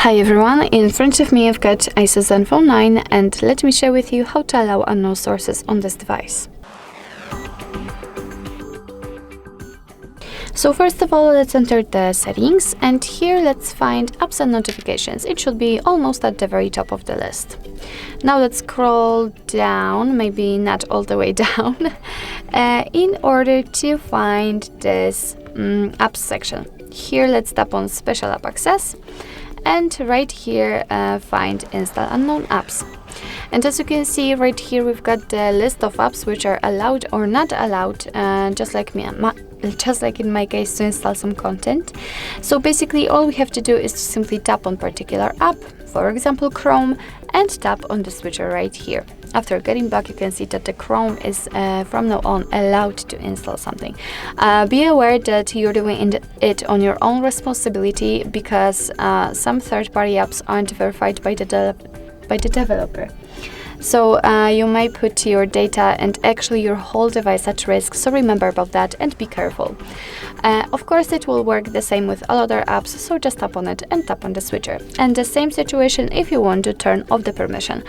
Hi everyone, in front of me I've got ASUS Zenfone 9 and let me share with you how to allow unknown sources on this device. So first of all, let's enter the settings and here let's find apps and notifications. It should be almost at the very top of the list. Now let's scroll down, maybe not all the way down, in order to find this apps section. Here let's tap on Special App Access and right here find Install Unknown Apps. And as you can see right here we've got the list of apps which are allowed or not allowed, just like in my case, to install some content. So basically all we have to do is to simply tap on particular app, for example Chrome, and tap on the switcher right here. After getting back, you can see that the Chrome is from now on allowed to install something. Be aware that you're doing it on your own responsibility because some third-party apps aren't verified by the developer. So you may put your data and actually your whole device at risk, so remember about that and be careful. Of course it will work the same with all other apps, so just tap on it and tap on the switcher. And the same situation if you want to turn off the permission.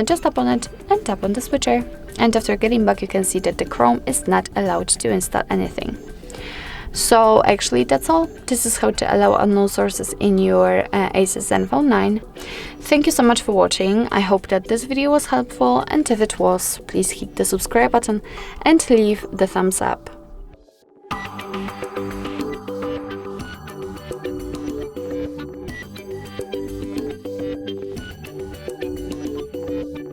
Just tap on it and tap on the switcher. And after getting back you can see that the Chrome is not allowed to install anything. So actually that's all. This is how to allow unknown sources in your ASUS Zenfone 9. Thank you so much for watching. I hope that this video was helpful, and if it was, please hit the subscribe button and leave the thumbs up.